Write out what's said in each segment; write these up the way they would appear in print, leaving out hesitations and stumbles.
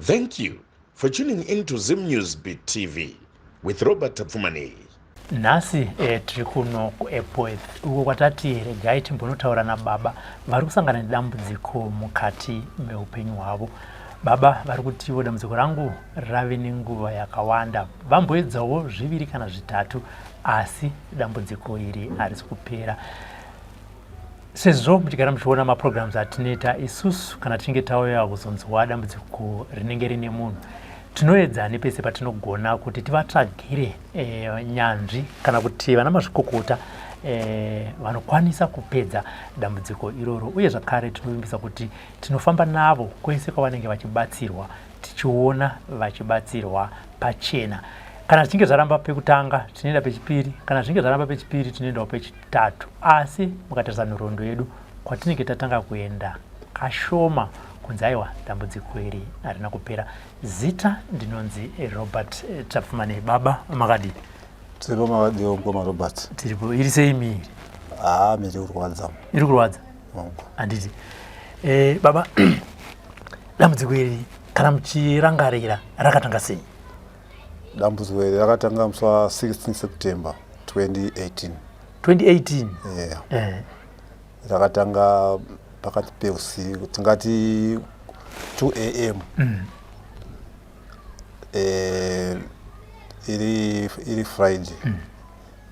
Thank you for tuning into Zim News Beat TV with Robert Tapfumani. Nasi tiri kuno kuEpworth uko kwatati regai timbonotaura nababa vari kusangana nedambudziko mukati meupenyu hwavo. Baba vari kuti dambudziko rangu rave nenguva yakawanda, vamboedzawo zviviri kana zvitatu, asi dambudziko iri harisi kupera. Sezvo muchigara muchiona maprograms atinoita isusu kana tinge tauya kuzonzwa dambudziko rinenge rine munhu, tinoedza nepese patinogona kuti tivatsvagire nyanzvi kana kuti vana mazvikokota vanokwanisa kupedza dambudziko iroro, uye zvakare tinovimbisa kuti tinofamba navo kwese kwavanenge vachibatsirwa, tichiona vachibatsirwa pachena. Kana zvichinge zvaramba pekutanga tinoenda pechipiri, kana zvichinge zvaramba pechipiri tinoendawo pechitatu, asi mukatarisa nhoroondo yedu kwatinenge tatanga kuenda kashoma kunzi aiwa dambudziko iri harina kupera. Zita ndinonzi Robert Tapfumani. Baba makadi? Tiripo makadi ngoma Robert. Tiripo. Iri sei miri? Miri kurwadza. Iri kurwadza? Handiti. Baba dambudziko iri kana muchirangarira rakatanga sei? Dambudziko iri rakatanga musi wa 16 September 2018. 2018? Yeah. Rakatanga pakati peusiku tingati 2 AM. Iri Friday.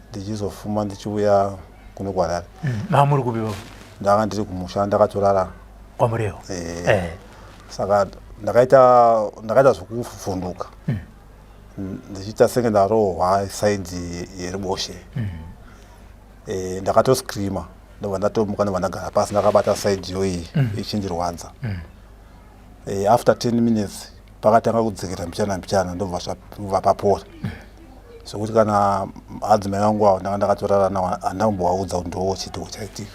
Ndichizofuma ndichiuya kuno kwaRarare. Mamuri kupi baba? Ndanga ndiri kumusha ndakatorara kwaMurewo. Saka ndakaita zvokuvhunduka. Ndichiita senge ndarohwa saidi yeriboshe. Ndakatoscreama ndobva ndatomuka ndobva ndagara pasi ndakabata saidi iyoyi ichindirwadza. After 10 minutes pakatanga kudzikira mbichana ndobva papora. Sokuti kana adzimai vangu avo ndanga ndakatorara navo handambovaudza kuti ndowo chitiko chaitika.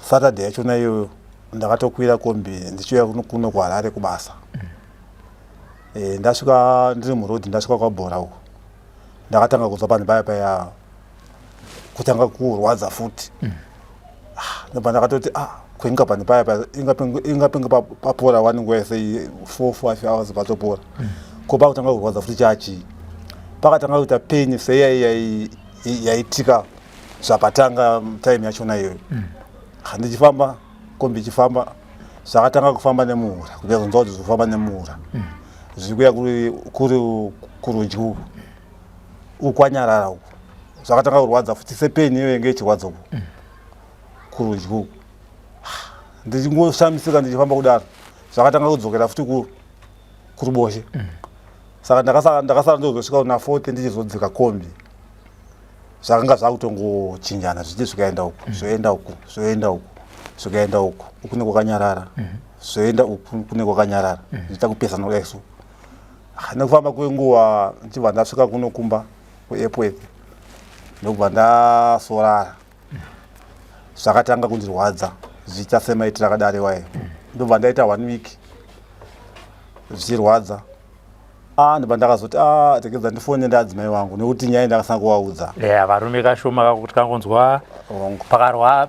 Saturday yachona iyoyo ndakatokwira kombi ndichiuya kuno kwaRarare kubasa. Ndasvika ndiri murodhi, ndasvika kwaBhora uko ndakatanga kuzwa pani paya kutanga kurwadza futi. Ndobva ndakatoti kuinga pani paya ingapinge papora wani nguva yese 4-5 hours patopora. Ko pakutanga kurwadza futi chachi pakatanga kuita pain sei yaitika zvapatanga time yachona iyoyo. Ndichifamba kombi ichifamba zvakatanga kufamba nemuhura, kuzonzwa kuti zvofamba nemuhura zvikuya kuri kurudyi uku ukwanyarara uku zvakatanga kurwadza futi sepeni iyoyo inge ichirwadza uku kurudyi uku. Ndichingoshamisika ndichifamba kudaro zvakatanga kudzokera futi kuruboshe. Saka ndakasara ndozosvika kuna 40 ndichizodzika kombi zvakanga zvakutongochinjana zvichi zvikaenda uku zvoenda uku zvoenda uku zvikaenda uku kune kwakanyarara zvoenda uku kune kwakanyarara zvichiita kupesana kudai so. Nekufamba kwenguva ndichibva ndasvika kuno kumba kuEpworth ndobva ndasorara. Zvakatanga kundirwadza zvichiita semaitiro akadaro iwayo. Ndobva ndaita 1 week zvichirwadza. Ndobva ndakazoti tekedza ndifone ndaadzimai vangu nekuti nyaya ndakasanga kuvaudza. Varume kashoma kuti kangonzwa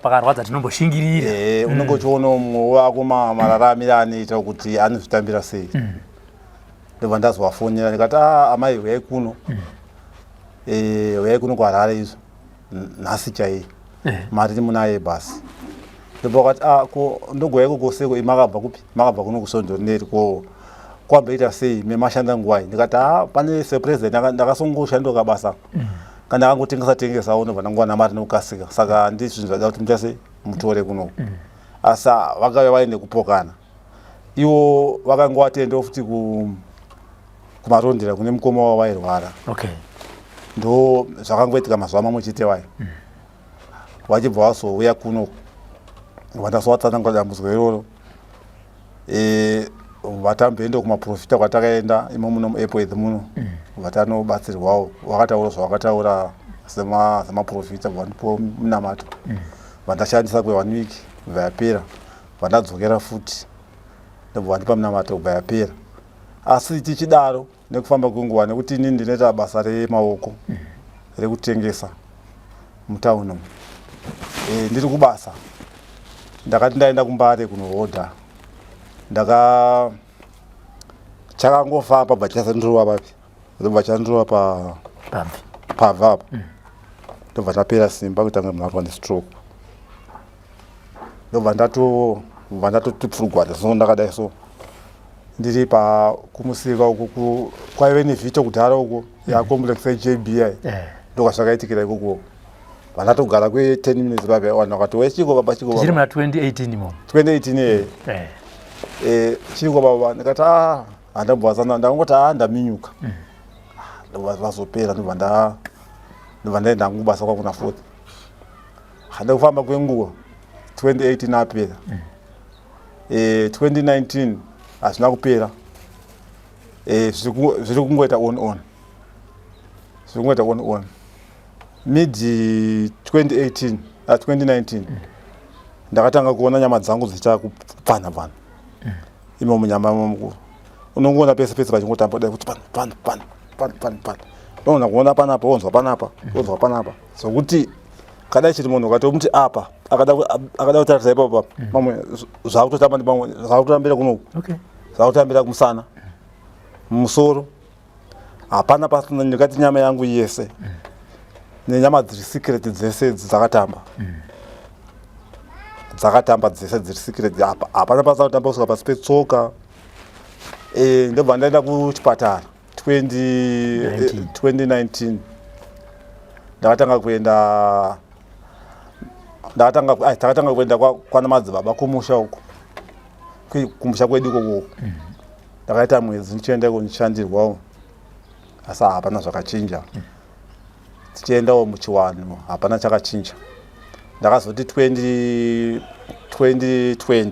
pakarwadza tinomboshingirira. Unenge uchiona mumwe wako mararamiro anoita kuti anozvitambira sei. Ndobva ndazovafonera ndikati amai uyai kuno. Uyai kuno kwaRarare izvo nhasi chaiyi mari munaye basi. Ndobva vakati ko ndogoya iko koseko makabva kupi? Makabva kuno kusondoneri ko kwamboita sei memashanda nguwai? Ndikati pane sepresident ndakasongoshandoka basa kana ndakangotengesa ndobva ndangowana mari nekukasika. Saka ndizvo zvinoda kuti muchase mutore kuno. Asi vakauya vaine kupokana. Ivo vakanga vatenda futi kumarondera kune mukoma wavo vairwara. Ndo zvakangoitika mazuva mamwe chete vai vachibva vazouya kuno vandasowatsanangura dambudziko iroro. Vatamboenda kumaprofita kwatakaenda imomo muEpworth muno vatanobatsirwawo. Vakataura zvavakataura semaprofita vandipo munamato. Vandashandisa kwe1 week kubva yapera. Vandadzokera futi ndobva vandipa munamato kubva yapera. Asi tichidaro nekufamba kwenguva nekuti inini ndinoita basa remaoko rekutengesa mutauni umu. Ndiri kubasa ndakati ndaenda kuMbare kunohodha chakangofamba bva chasandurwa papi ndobva chandurwa pavha apa ndobva ndapera simba kutanga munhu ane stroke ndobva ndatoti pfurugwada so ndakadai so ndiri kumusika uku kwaive nevhito kudhara uko yacomplex yeJBI ndokazvakaitikira ikoko vanatogara kwe10 minutes papi vanhu vakati wechiko baba chiko chiri muna 2018 mo 2018 chiko baba ndikati handambovasana ndangoti ndaminyuka ndovazopera ndobva ndaenda ngubasa kwakuna 40 handakufamba kwenguva 2018 apera 2019 hazvina kupera zviri kungoita on mid 2019 ndakatanga kuona nyama dzangu dzichita kupfana imo munyama mukuru unongoona pese pese vachingotamba kudai kuti pano unogona kuona panapa wonzwa panapa sokuti kadai chiti munhu ukatomuti apa akada kutarisa ipapa mamwe zvakutotamba ndi mamwe zvakutotambira kunoku zvakutotambira kumusana mumusoro hapana pasina ndikati nyama yangu yese nenyama dziri secret dzese dzakatamba dzese dziri secret hapana pasina kutamba kusvika pasi petsoka ndobva ndaenda kuchipatara 2019 takatanga kuenda kwana madzibaba kumusha uko kumusha kwedu ikoko ndakaita mwedzi ndichienda kunishandirwawo asi hapana zvakachinja tichiendawo muchiwano hapana chakachinja ndakazoti 2020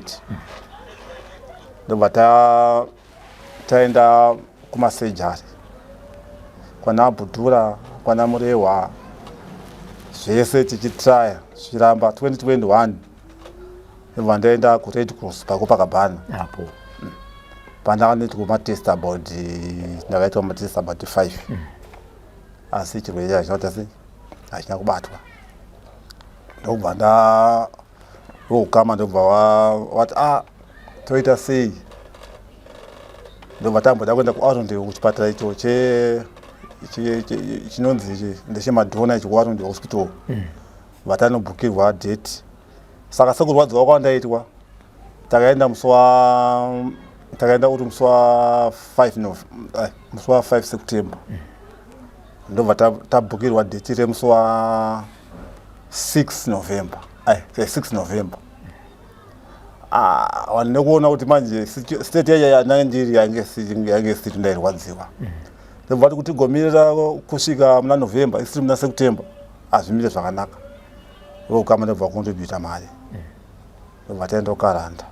ndobva taenda kumasejari kwana Bhudhura kwana Murehwa zvese tichitraya zvichiramba 2021 ndobva ndaenda kuRed Cross paKopakabana apo pandakanoita kumatest about ndakaitwa matest about 5 asi chirwere hachinoti hachina kubatwa ndobva ndokama ndobva wati toita sei ndobva tamboda kuenda kuArundel kuchipatara icho chinonzi ndechemadhona icho kuArundel hospital vatanobhukirwa date saka sekurwadziwa kwandaitwa takaenda kuti musi wa 5 September ndobva tabhukirwa date remusi wa 6 November 6 November nekuona kuti manje state yananga ndiri yange state ndairwadziwa ndobva kuti gomirira kusvika muna November isiri muna September hazvimire zvakanaka okama ndobva kundibuta mari ndobva taenda kukaranda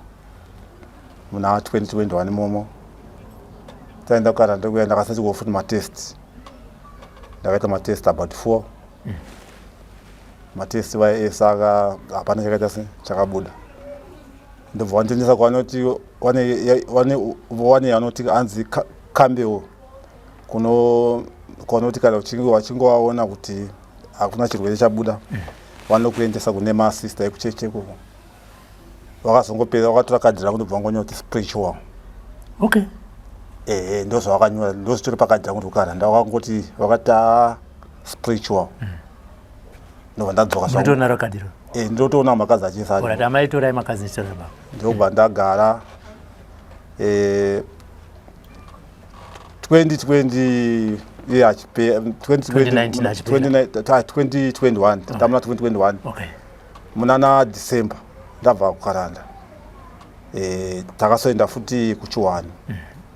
muna 2021 momo taenda kukaranda kuya ndakasati kofuti matest ndakaita matest about 4 matest vaesaka hapana chakaita chakabuda ndobva wandinisa kwanoti wane yanoti anzi Campbell kwanoti kana wachinge waona kuti hakuna chirwere chabuda vanokuendesa kune masista ekuchechi ikoko vakazongopera vakatora kadhi rangu ndobva vangonyoti spiritual ndozvavakanyora ndozvitori pakadhi rangu ndokukaranda vakangoti vakati spiritual ndobva ndadzoka ndotoona makazi achisani ndobva ndagara 2020 2021 tamuna 2021 munana December ndabva kukaranda takasoenda futi kuchiwano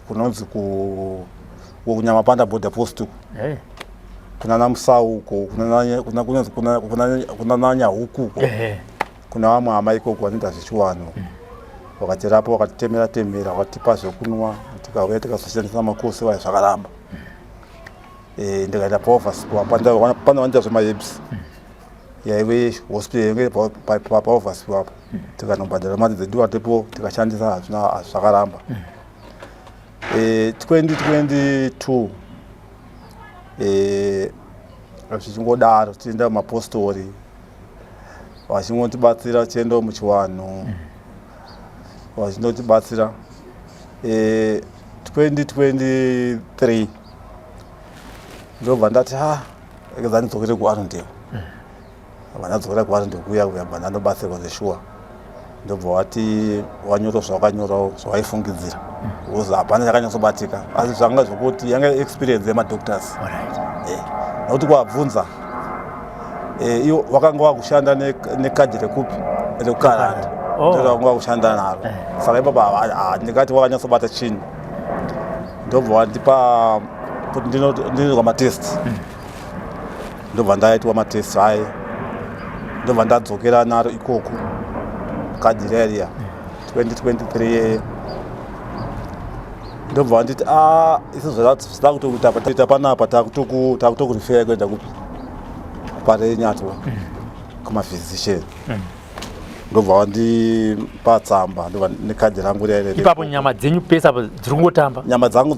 kunonzi kunyamapanda border post kunana Musau uko kuna Nyahuku uko kuna vamwe hama ikoko vanoita zvechiwano vakatirapo vakatitemera vakatipa zvekunwa tikauya tikazoshandisa makosi vai zvakaramba ndikaenda paOverspur pana vanoita zvemaherbs yaive hospital yange paOverspur apo tikanobhadhara mari dzedu atipo tikashandisa hazvina zvakaramba 2022 zvichingodaro tienda mumapostori vachingotibatsira tiendawo muchiwano vachindotibatsira 2023 ndobva ndati ekazandidzokere kuarondale vandadzokera kuarondale kuya kuyabva ndandobatsirwa zeshuwa ndobva wati wanyora zvawakanyora zvawaifungidzira uzi hapana chakanyatsobatika asi zvanga zvokuti yanga experience yemadoctors nokuti kuabvunza iwo wakanga wakushanda nekadhi rekupi rekukaranda ndovanga wakushanda naro saka ipapa ndikati wakanyatsobata chinhu ndobva wandipa kuti ndinoitwa matest ndobva ndaitwa matest hai ndobva ndadzokera naro ikoko kadhi rariya 2023 ndobva nditi isi zvada kutoita panapa takutokurifeya kuenda kupi parenyatwa kumaphysician ndobva wandipa tsamba ndobva nekadhi rangu ipapo nyama dzenyu pesa dziri kungotamba nyama dzangu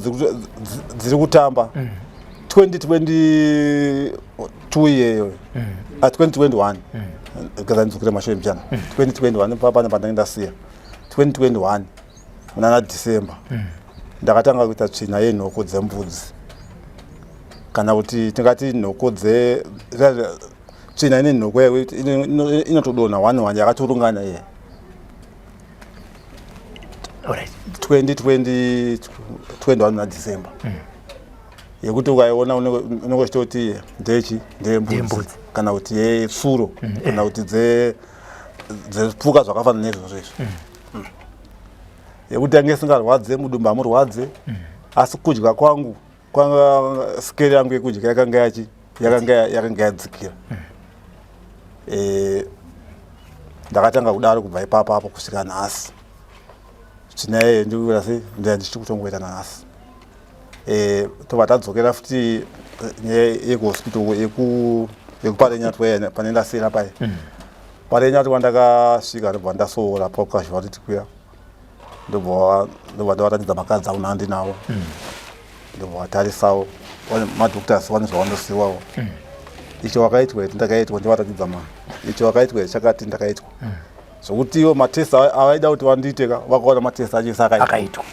dziri kutamba 2022 iyeyo 2021 kazandidzokere mashure mchana 2021 papane pandandasiya 2021 munana December ndakatanga kuita tsvina yenhoko dzembudzi kana kuti tingati nhoko tsvina ine nhoko inotodonha 1 yakatorungana iye 2021 na December yekuti ukaiona unenge uchitoti ndeyembudzi kana kuti yesuro kana kuti dzepfuka zvakafanana nezvozvo yekuti yange isingarwadze mudumbu hamurwadze asi kudya kwangu kwanga skeri yangu yekudya yakanga yadzikira ndakatanga kudaro kubva ipapo kusvika nhasi zvinaye ndikuira sei ndichiri kutongoita nanhasi tobva tadzokera futi yekuhospital yekuparenyatwa pane ndasiyira pai parenyatwa ndakasvika ndobva ndasoora pakukazhuvariti kuya ndobva ndavaratidza makadzi auna ndinawo ndobva watarisawo madoctors vane zvavandosiwawo icho wakaitwa iti ndakaitwa ndivaratidza icho wakaitwa iti chakati ndakaitwa zvokuti iwo matest avaida kuti vandiiteka vakaona matest achisi akaitwa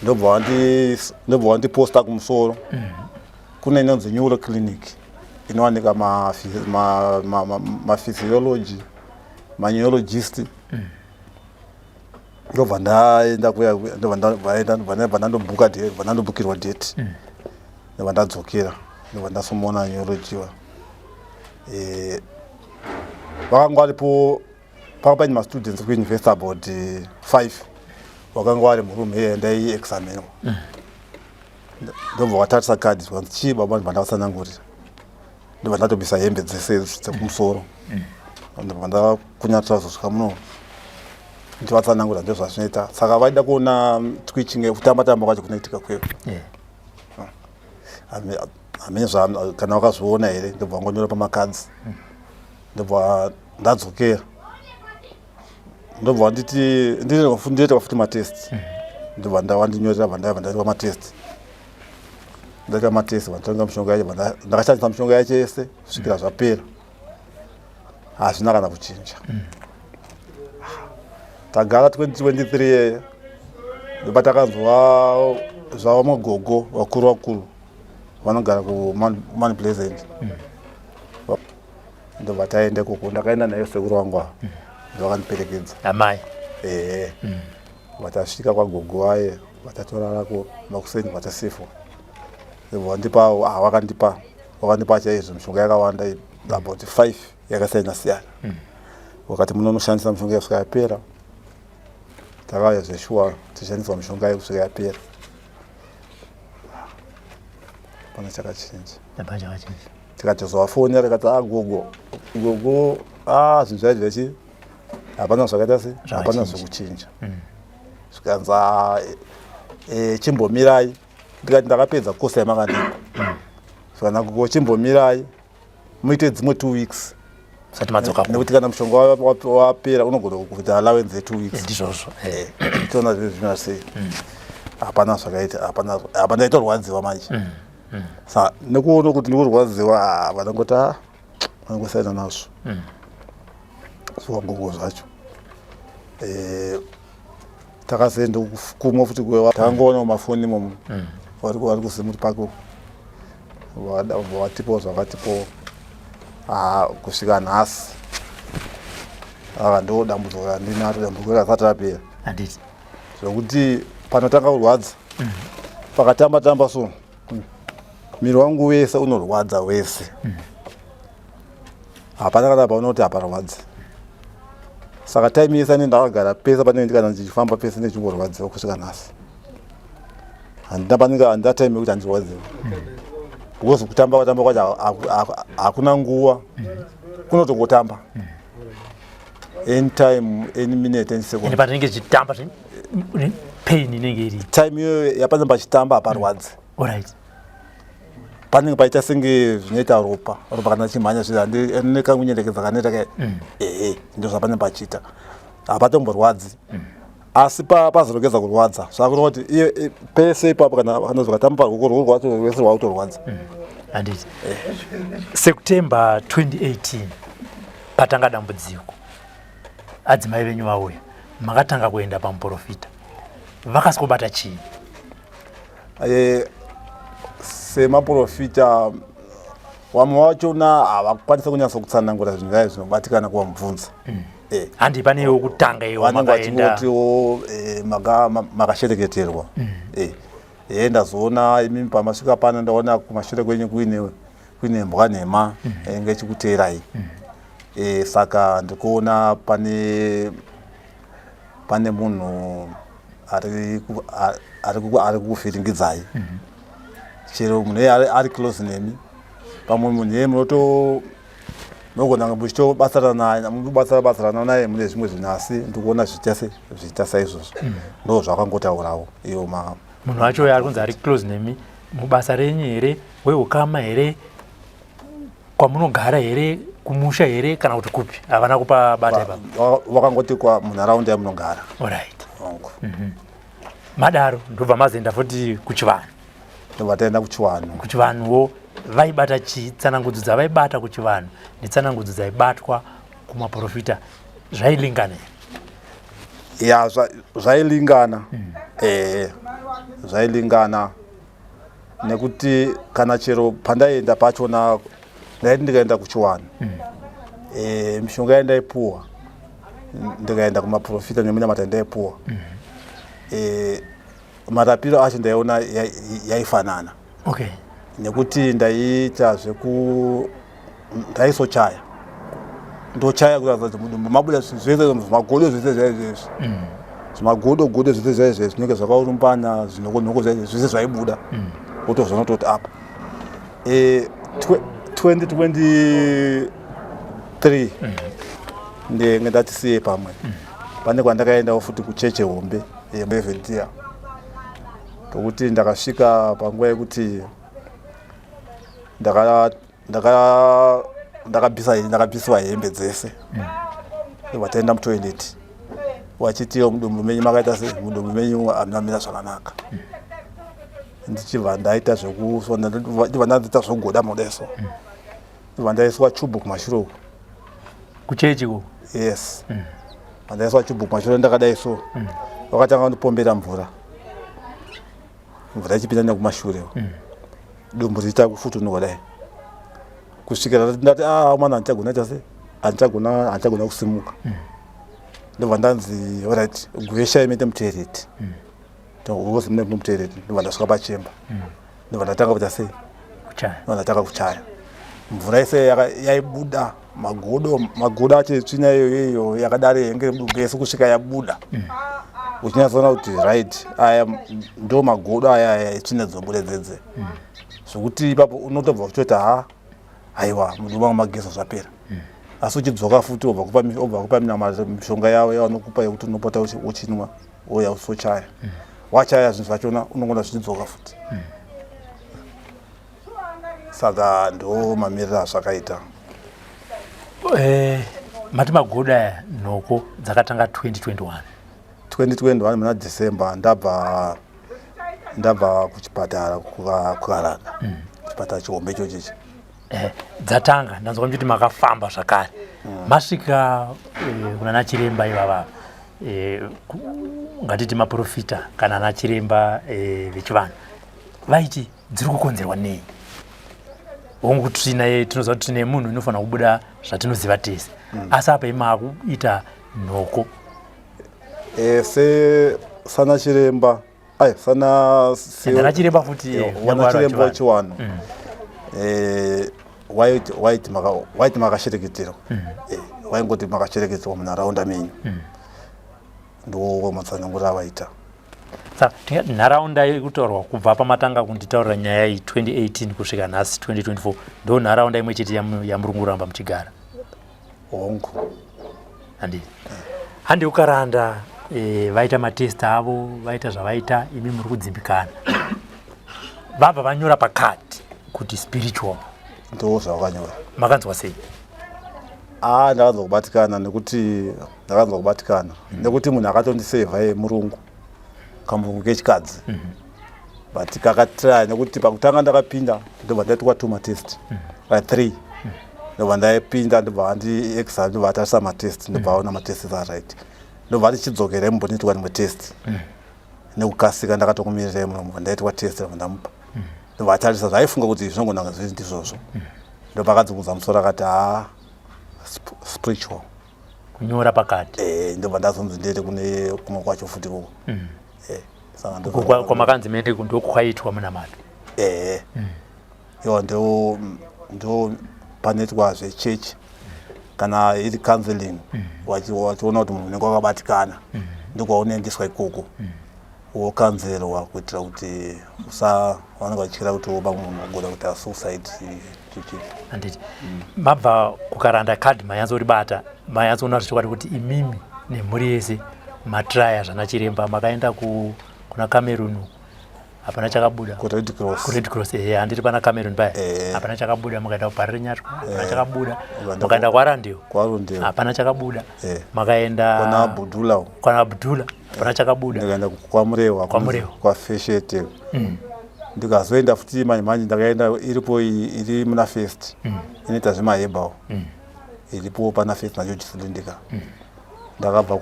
ndobva wandiposta kumusoro kune inonzi neuro clinic inowanika maphysiology maneurologist ndobva ndaenda kuya ndobva ndandobhukirwa date ndobva ndadzokera ndobva ndasomuona neurology vakanga varipo paka paine mastudents kuuniversity about 5 wakanga vari murume iye ndaiexamenwa ndobva watarisa kadhi zvanzi chii baba ndobva ndavasanangurira ndobva ndatobisa hembe dzese dzekumusoro ndobva ndakunyatira zvosvika muno ndivatsanangurira ndozvazvinoita saka vaida kuona twitching kutamba kwacho kunoitika kweyo hamene kana wakazviona here ndobva wangonyora pamakadzi ndobva ndadzokera ndobva nditi ndinoita futi matest ndobva wandinyorera ndaitwa matest ndaitwa matest vanditonga mishonga yacho ndakashandisa mishonga yacho yese kusvikira zvapera hazvina kana kuchinja tagara 2023 yeye ndobva takanzwa zvava magogo vakuru vanogara kuMount Pleasant ndobva taenda koko ndakaenda nayo sekuru wangu ndavakandiperekedza amai vatasvika kwagogo waye vatatorarako makuseni vatasefwa vandipa wakandipa chaizvo mishonga yakawanda about 5 yakasiyana siyana wakati munonoshandisa mishonga yasvika yapera takauya zveshuwa tichishandisa mishonga yekusvika yapera pana chakachinja tikatozovafoni tikati gogo zvinhu zvaizvechi hapana zvakaita se hapana zvokuchinja zvikanza chimbomirai ndikati ndakapedza kosi yamakandipa zvikanza gogo chimbomirai muite dzimwe 2 weeks nekuti kana mushonga wapera unogona kuita allowance ye2 weeks ndizvozvo tiona zvino sei hapana zvakaita hapana itorwadziwa manje sa nekuona kuti ndikurwadziwa vanongoti vanongosaina nazvo zviwangogo zvacho takazoenda kumwe futi kwewa takangoona mumafoni imomo vari kuzimuti pako watipo zvakatipo kusvika nhasi ndo dambudziko randinato dambudziko rasati rapera handiti zvokuti panotanga kurwadza pakatamba so miri wangu wese unorwadza wese hapana kana paunoti haparwadzi saka time yese ndakagara pese panenge kana ndichifamba pese ndechingorwadziwa kusvika nhasi handina time yekuti handirwadziwa because kutamba kwacho hakuna nguva kunotongotamba anytime any minute any second patinenge tichitamba pain inenge iri time iyoyo yapanenge pachitamba haparwadzi alright panenge paita senge zvinoita ropa kana chimhanya nekangunyendekedza kanoita ndo zvapanenge pachiita hapatomborwadzi asi pazorogedza kurwadza zvakurova kuti pese ipapo kana zvakatamba parwese rwautorwadza handiti September 2018 patanga dambudziko adzimai venyu vauya makatanga kuenda pamuprofita vakasokubata chii semaprofita vamwe vachona havakwanisa kunyatsa kutsanangura zvinhu zvinobatikana kuvamubvunza handi panewo kutanga iwo makaendaotiwo makashereketerwa ndazoona imimi pamasvika pana ndaona kumashure kwenyu kuine mbwa nhema inge chikuteerai saka ndikuona pane munhu ari kukuvhiringidzai chero munhu ari close nemi pamwe munhu iye munogona muchitobatsirana naye mune zvimwe zvinhu asi ndikuona zvichiita saizvozvo ndo zvakangotaurawo iwo munhu wacho uyo ari kunzi ari close nemi mubasa renyu here weukama here kwamunogara here kumusha here kana kuti kupi havana kupa bata ipapo wakangoti munharaunda yamunogara alright madaro ndobva mazoenda futi kuchivanhu ndobva taenda kuchivanhuwo vaibata chii tsanangudzo dzavaibata kuchivanhu netsanangudzo dzaibatwa kumaprofita zvailingana ya zvailingana zvailingana nekuti kana chero pandaienda pachona ndaiti ndikaenda kuchiwanhu mishonga yandaipuwa ndikaenda kumaprofita nemunyamata ndaipuwa marapiro acho ndaiona yaifanana okay nekuti ndaiita ndaisochaya ndochaya kuratidza kuti mudumbu mabuda zvese zvimagodo zvese zvaizvezvi zvimagodogodo zvese zvaizvezvi zvinenge zvakaurumbana zvinokonoko zvese zvaibuda wotozona toti apa 2023 ndenge ndatisiye pamwe pane kwandakaendawo futi kucheche hombe yeMeventia tokuti ndakasvika panguva yekuti ndakabvisiwa hembe dzese vataenda mutoileti wachitiwo mudumbu menyu makaita sei mudumbu menyu hamuna mira zvakanaka ndichibva ndaita ndibva ndandoita zvogoda modeso ndibva ndaiswa chubhu kumashure uku kuchechiko yes ndaiswa chubhu kumashure ndakadai so wakatanga kundipombera mvura ichipinda nekumashure dumbu riita kufutunuka dai kusvikira ndati mwana handichagona chase handichagona kusimuka ndobva ndanzi alright gwesha imete mutoireti ukozi mune mutoireti ndobva ndasvika pachemba ndobva ndatanga kuita sei ndatanga kuchaya mvura yese yaibuda magodo acho etsvina iyoyo yakadare yenge mudumbu yese kusvika yabuda uchinyatsoona kuti right aya ndo magodo aya etsvina dzinobuda dzedze zvokuti ipapo unotobva kuchoti aiwa mudumbu wangu mageso zvapera asi uchidzoka futi obva kupa mishonga yavo yavanokupa yekuti unopota uchinwa oya usochaya wachaya zvinhu zvachona unogona zvichidzoka futi saka ndo mamiriro azvakaita mati magodo aya nhoko dzakatanga 2021 muna December ndabva kuchipatara kukaraka chipatara chihombe ichochichi dzatanga ndanzwa kuti makafamba zvakare masvika kuna nachiremba ivava ngatiti maprofita kana ana chiremba vechivanhu vaiti dziri kukonzerwa nei? Hongu tinoziva kuti tine munhu inofanira kubuda zvatinoziva tese, asi apa imakuita nhoko sana chiremba sana chiremba futi wana chiremba chiwano waiti makashereketerwa waingoti makashereketerwa munharaunda menyu ndo matsanangura avaita. Saka nharaunda irikutaurwa kubva pamatanga kunditaurira nyaya iyi 2018 kusvika nhasi 2024 ndo nharaunda imwe chete yamurunguramba muchigara. Hongu handi ukaranda vaita matest avo vaita zvavaita, imi muri kudzimbikana vabva vanyora pakati kuti spiritual. Ndo zvavakanyora. Makanzwa sei? Ndakanzwa kubatikana nekuti munhu akatondisevha murungu kamurungu kechikadzi but kakatry nekuti pakutanga ndakapinda ndobva ndaitwa 2 matest 3 ndobva ndaipinda ndobva handi exam ndobva atarisa matest ndobva aona matest aright ndobva ndichidzokera imbonitwa nimwe test nekukasika ndakatokumirira munhu ndaitwa test ndobva ndamupa ndobva atarisa zvaifunga kuti zvinongonanga zviri ndizvozvo ndobva akadzungudza musoro akati spiritual kunyora pakati ndobva ndazonzi ndiri kumwe kwacho futi uko kwamakanzi mende ndokwaitwa munamato ndo panoitwa zvechechi kana iri counseling wachiona kuti munhu unenge wakabatikana ndokwaunendeswa ikoko wokanzelwa kuitira kuti usawanenge wachityira kuti woba munhu ugoda kuti asuicide handiti mabva kukaranda kadhi mayanzoribata mayanzoona zvichokwadi kuti imimi nemhuri yese matraya zvana chiremba makaenda kuna Cameroon hapana chakabuda ku Red Cross handiti pana Cameroon paya hapana chakabuda, mukaenda kuparire nyatwa hapana chakabuda, mukaenda kwarandewo hapana chakabuda, makaenda kwana Abdullah hapana chakabuda, ndikaenda kwamurewa kwafeshete ndikazoenda futi manje ndakaenda iri muna first inoita zvemahebawo iripo pana first naJoji Silindika ndakabva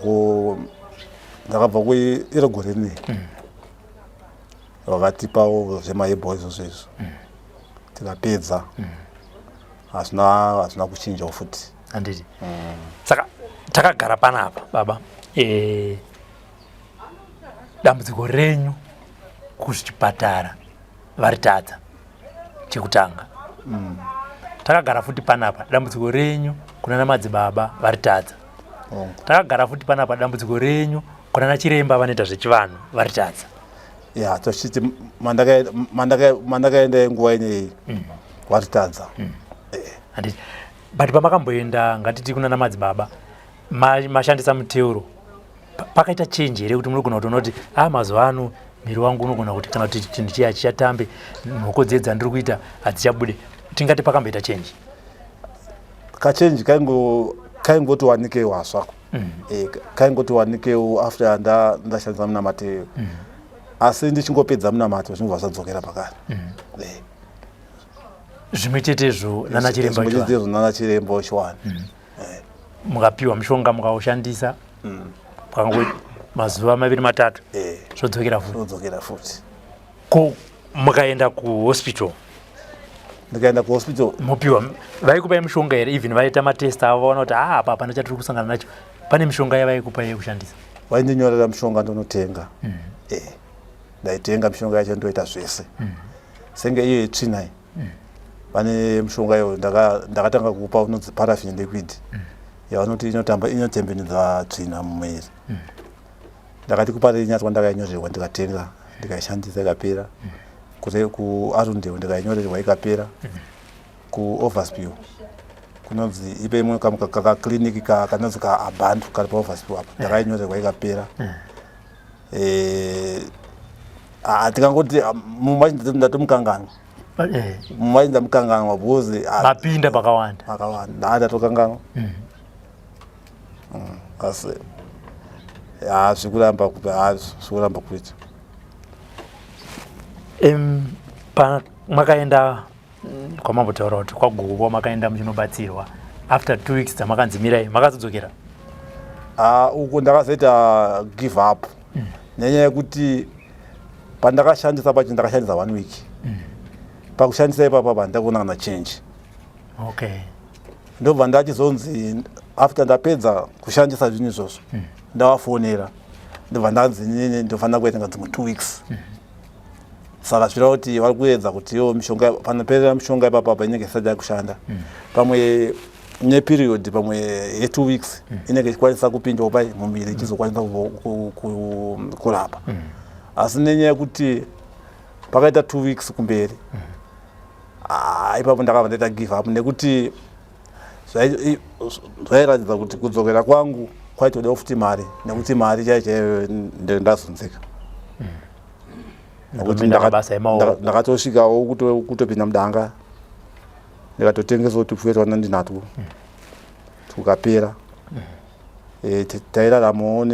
kuiregore rinei vakatipawo zvemahebawo izvozvo izvo tikapedza hazvina kuchinjawo futi handiti. Saka takagara panapa baba, dambudziko renyu kuchipatara varitadza chekutanga. Takagara futi panapa dambudziko renyu kunana madzibaba varitadza. Takagara futi panapa dambudziko renyu kunana chiremba vanoita zvechivanhu varitadza. Tochiti mandakaenda nguva inei varitadza. Handiti. But pamakamboenda ngatiti kunana madzibaba mashandisa muteuro pakaita change here kuti munogona kutoona kuti mazuva ano miri wangu unogona kuti kana kuti chinhu chiya chichatambe nhoko dzedza ndiri kuita hadzichabude, tingati pakamboita change? Kachange kaingoti wanikewo hasvako kaingoti wanikewo after ndashandisa munamateyo asi ndichingopedza munamato zvinobva zvadzokera pakare. Zvimwe chetezvo nana chiremba wachiwana mukapiwa mushonga mukaushandisa pangu mazuva 2-3 zvodzokera futi. Ko mukaenda kuhospital? Ndikaenda kuhospital mupiwa vaikupai mushonga here? Even vaita matest avo vaona kuti apa hapana chatiri kusangana nacho, pane mishonga yavaikupai yekushandisa? Vaindinyorera mushonga ndonotenga. Ndaitenga mishonga yacho ndoita zvese senge iyo yetsvinai. Pane mushonga iyo ndakatanga kupa unonzi paraffin liquid yavanoti inotembenudza tsvina mumwiri. Ndakati kuparire nyatwa ndakainyorerwa ndikatenga ndikaishandisa ikapera. Kuarundewo ndikainyorerwa ikapera. Kuoverspill kunonzi ipe imwe kakakliniki kanonzi kaAbantu kari paoverspill apa ndakainyorerwa ikapera. Tikangoti mumazhinji ndatomukangana mumazhinji ndamukanganwa bhozi mapinda pakawanda ndatokanganwa asi zvikuramba kuita. Makaenda kwamambotaura kuti kwagogo makaenda muchinobatsirwa after 2 weeks dzamakanzimirai makazodzokera? uko ndakazoita give up nenyaya yekuti pandakashandisa pacho ndakashandisa 1 week pakushandisa ipapa pandakuona kana change. Okay. Ndobva ndachizonzi after ndapedza kushandisa zvinhu izvozvo ndavafonera ndobva ndanzi inini ndofanira kuita dzimwe 2 weeks. Saka zvireva kuti vari kuedza kuti yo mishonga panoperera mishonga ipapa inenge isati yakushanda pamwe neperiod pamwe ye2 weeks inenge ichikwanisa kupindawo pai mumiri ichizokwanisa kurapa. Asi nenyaya yekuti pakaita 2 weeks kumberi ipapo ndakabva ndaita give up nekuti zvairatidza kuti kudzokera kwangu kwaitodawo futi mari nekuti mari chaiyo ndazunzika. Nekuti ndakatosvikawo kutopinda mudanga ndikatotengesawo tupfuyo twana ndinatwo tukapera. Tairaramawo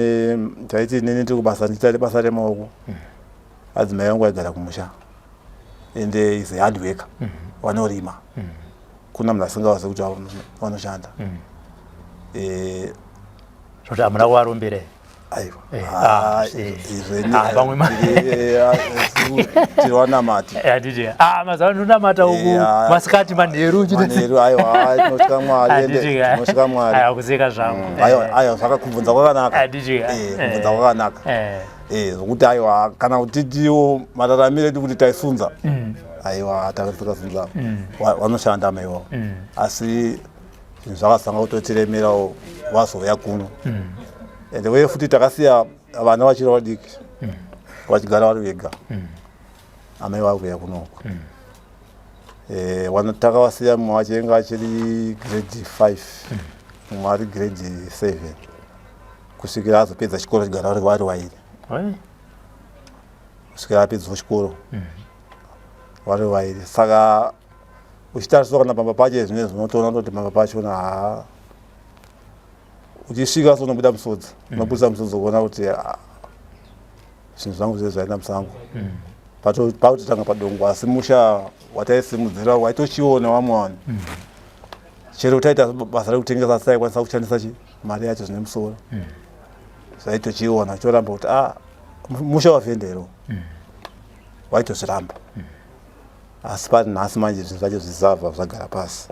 taiti nini tiri kubasa ndichita basa remaoko. Adzimai vangu vaigara kumusha ende is a hard worker vanorima kuna munhu asingawazi kuti vanoshanda. Zvoti hamuna kuvarumbira tiri vanamati mazuva nonamata uku masikati manheru tinotya mwari kuzeka zvangu aiwa zvakakubvunza kwakanaka kubvunza kwakanaka zvokuti aiwa kana kuti tiwo mararamiro edu kuti taisunza aiwa takasunza vanoshanda maiwa asi zvinhu zvakasanga kutotiremerawo vazouya kuno ende uye futi takasiya vana vachiri vadiki vachigara vari vega amai vari kuuya kunoko. Takavasiya mumwe vachinge achiri grade 5 mumwe ari grade 7 kusvikira azopedza chikoro chigara vari vairi kusvikira apedzawo chikoro vari vairi. Saka uchitariswa kana pamba pacho zvine zvinotoona kuti pamba pacho uchisvika sonobuda musodzi unobudisa musodzi kuona kuti zvinhu zvangu zvese zvaenda musango pakutotanga padongo. Asi musha wataisimudzira waitochiona vamwe vanhu chero taita basa rekutengesa saikwanisa kushandisa mari yacho zvine musoro zvaitochiona chioramba kuti musha wavhendero waitozviramba. Asi pari nhasi manje zvinhu zvacho zvisabva zvagara pasi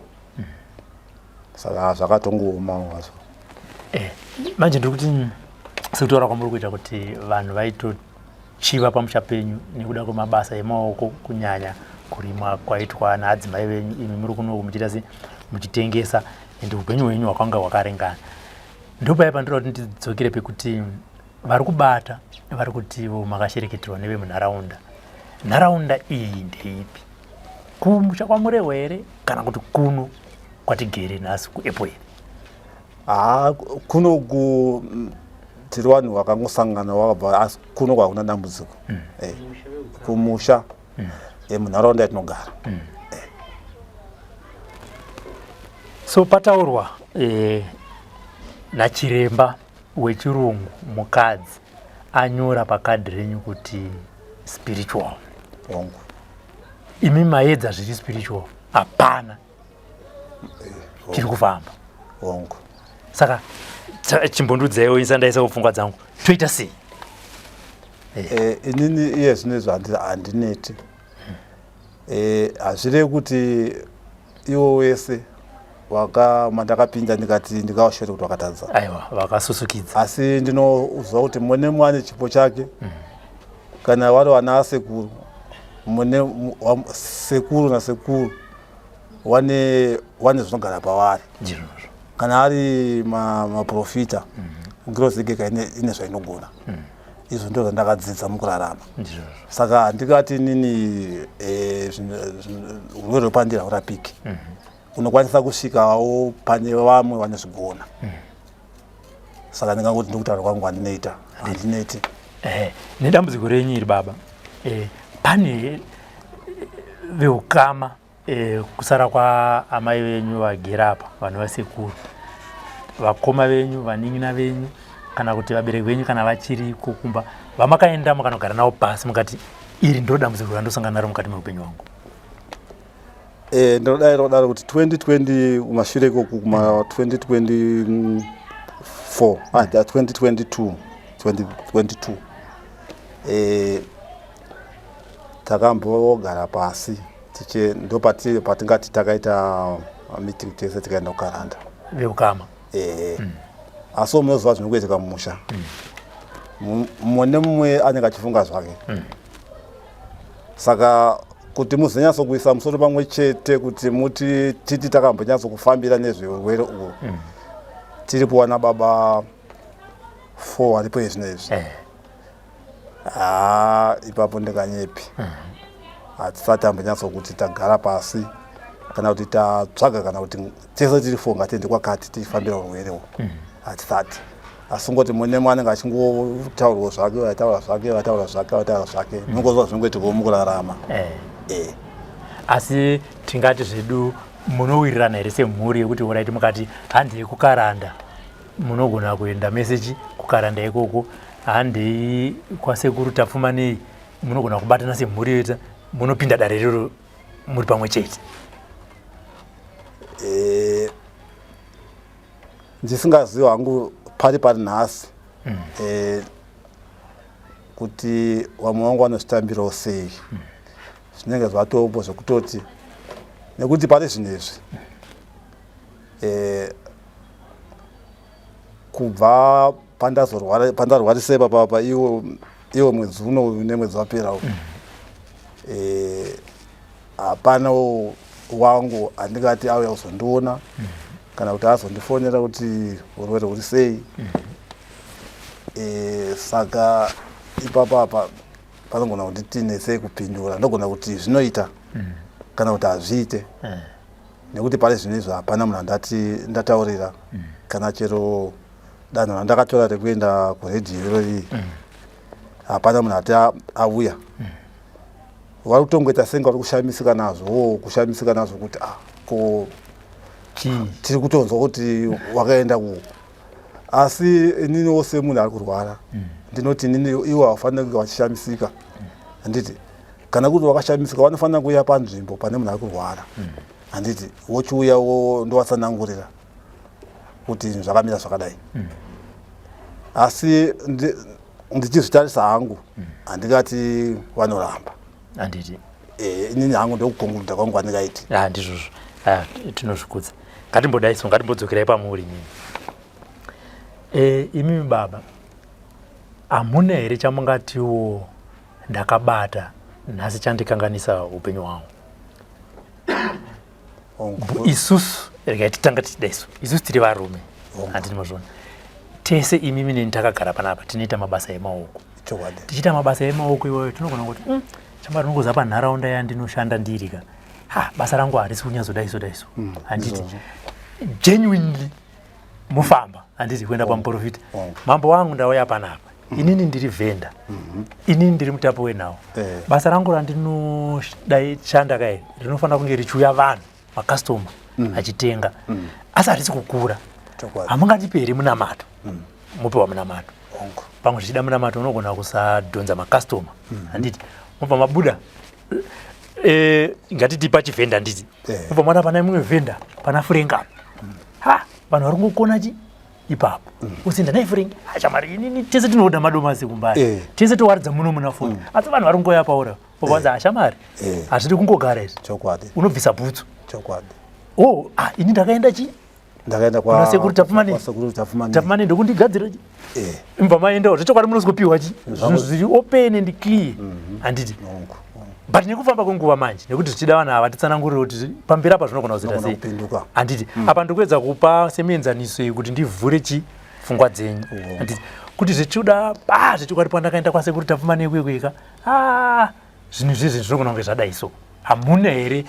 saka zvakatongooma wazvo. Manje ndiri kuti sekutaura kwamuri kuita kuti vanhu vaitochiva pamusha penyu nekuda kwemabasa emaoko kunyanya kurimwa kwaitwa naadzimai venyu imi muri kuno muchiita se muchitengesa ende upenyu hwenyu hwakanga hwakarengana. Ndopaya pandinoda kuti ndidzokere pekuti vari kubata vari kutivo makashereketerwa nevemunharaunda. Nharaunda iyi ndeipi? Kumusha kwamurewa here kana kuti kuno kwatigere nhasi kuEPO here? Kuno tiri vanhu vakangosangana vakabva asi kuno kwakuna dambudziko kumusha munharaunda yatinogara. So pataurwa nachiremba wechirungu mukadzi anyora pakadhi renyu kuti spiritual imi maedza zviri spiritual hapana chiri kufamba saka chimbondudzaiwo insandaisa kupfungwa dzangu toita sei? Inini iye zvinezvi handineti hazvirevi kuti iwo wese mandakapinda ndikati ndikavashore kuti vakatadza aiwa vakasusukidza. Asi ndinoziva kuti mune mwane chipo chake kana vari vana asekuru mune sekuru nasekuru wane zvinogara pavari kana ari maprofita gross igeka ine zvainogona izvo ndo zvandakadzidza mukurarama. Saka handikati nini urwere hwepandira hurapiki unokwanisa kusvikawo pane vamwe vane zvigona. Saka ndingangoti ndikutaura kwangu handineti. Nedambudziko renyu iri baba pane veukama kusara kwaamai venyu vagera apa vanhu vasekuru vakoma venyu vanin'ina venyu kana kuti vabereki venyu kana vachiri kukumba vamakaenda mukanogara navo pasi mukati iri ndo dambudziko randosangana naro mukati meupenyu hwangu? Ndinodaro kuti 2020 kumashure koku kuma 2025 2022 takambogara pasi ndo patingati takaita meeting tese tikaenda kukaranda veukama asi munoziva zvinokuitika mumusha mumwe nemumwe anenge achifunga zvake saka kuti muzonyatsokuisa musoro pamwe chete kuti muti titi takambonyatsokufambira nezveurwere uhwu tiri kuwana baba 4 aripo izvinezvi ipapo ndikanyepi hatisati tambonyatsokuti tagara pasi kana kuti tatsvaga kana kuti tese tiri 4 ngatiende kwakati tifambira urwere uhwu hatisati asi ngoti mune mwe anenge achingotaurwa zvake ataura zvake nongozva zvinongoitika mukurarama asi tingati zvedu munowirirana here semhuri yekuti oraiti mukati handei kukaranda munogona kuenda meseji kukaranda ikoko handei kwasekuru tapfumanei munogona kubatana semhuri yoita munopinda dare rero muri pamwe chete ndisingazivi hangu pari nhasi kuti vamwe vangu vanozvitambirawo sei zvinenge zvatopo zvekutoti nekuti pari zvinezvi kubva pandarwarisei papa iwo mwedzi uno nemwedzi waperawo hapana wangu andingati auya kuzondiona kana kuti azondifonera kuti urwere huri sei saka ipapa apa panogona kuti tinesei kupindura ndogona kuti zvinoita kana kuti hazviite nekuti pari zvinezvi hapana munhu andati ndataurira kana chero danho randakatora rekuenda kuredhiyo irori hapana munhu ati auya vari kutongoita senge vari kushamisika nazvo kuti ko tiri kutonzwa kuti wakaenda ku asi ininiwo semunhu ari kurwara ndinoti inini iwo hafanira kunge vachishamisika handiti kana kuti wakashamisika vanofanira kuuya panzvimbo pane munhu ari kurwara handiti wochiuyawo ndowatsanangurira kuti zvakamira zvakadai asi ndichizvitarisa hangu handingati vanoramba handiti inini hangu ndokukonguluta kwangu andingaiti ndizvozvo tinozvikudza ngatimbodaiso ngatimbodzokerai pamuri nyini imimi baba hamuna here chamungatiwo ndakabata nhasi chandikanganisa upenyu hwangu isusu regai titanga tichidaiso isusu tiri varume handinimozvona tese imimi neni takagara panapa tinoita mabasa emaoko tichiita mabasa emaoko iwayo tinogona kuti chamba rinongoza panharaunda yandinoshanda ndirika basa rangu harisi kunyazodaiso handiti genuinely mufamba handiti kuenda pamuprofita mambo wangu ndauya panapa inini ndiri vhenda inini ndiri mutapo wenhau basa rangu randinoshanda kai rinofanira kunge richiuya vanhu makastoma achitenga asi harisi kukura hamungandiperi munamato mupewa munamato pamwe zvichida munamato unogona kusadhonza makastoma handiti mubva mabuda ngatiti pachivhenda nditi mubva mwana pana imwe vhenda pana furenga vanhu vari kungokona chi ipapo usinda nai furengi chamari inini tese tinoda madomasi kumbari tese towaridza muno muna foni asi vanhu vari kungoya paura popanza hashamari hazvidi kungogara izvi unobvisa bhutsu ini ndakaenda chi ndakaenda kuna sekuru tapfumane ndokundigadzira chi mbva maendawo zvechokwadi munozopiwa chi zvinhu zviri open and clear handiti but nekufamba kwenguva manje nekuti zvichida vanhu ava titsanangurire kuti pamberi apa zvinogona kuzoita sei handiti apa ndikuedza kupa semuenzaniso yekuti ndivhure chi pfungwa dzenyu handiti kuti zvichida zvechokwadi pandakaenda kwasekuru tapfumane kweka zvinhu zvizvi zvinogona kunge zvadaiso hamuna here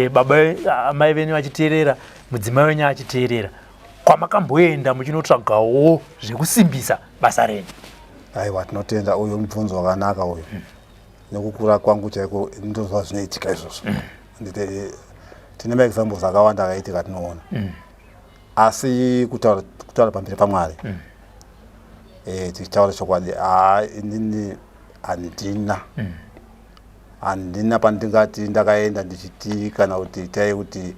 baba mai venyu vachiteerera mudzimai wenyu achiteerera kwamakamboenda muchinotsvagawo zvekusimbisa basa renyu aiwa tinotenda uyu mubvunzo wakanaka uyu nekukura kwangu chaiko ndozva zvinoitika izvozvo tine maexamples akawanda akaitika tinoona asi kutaura pamberi pamwari tichitaura chokwadi inini handina pandingati ndakaenda ndichiti kana kuti itai kuti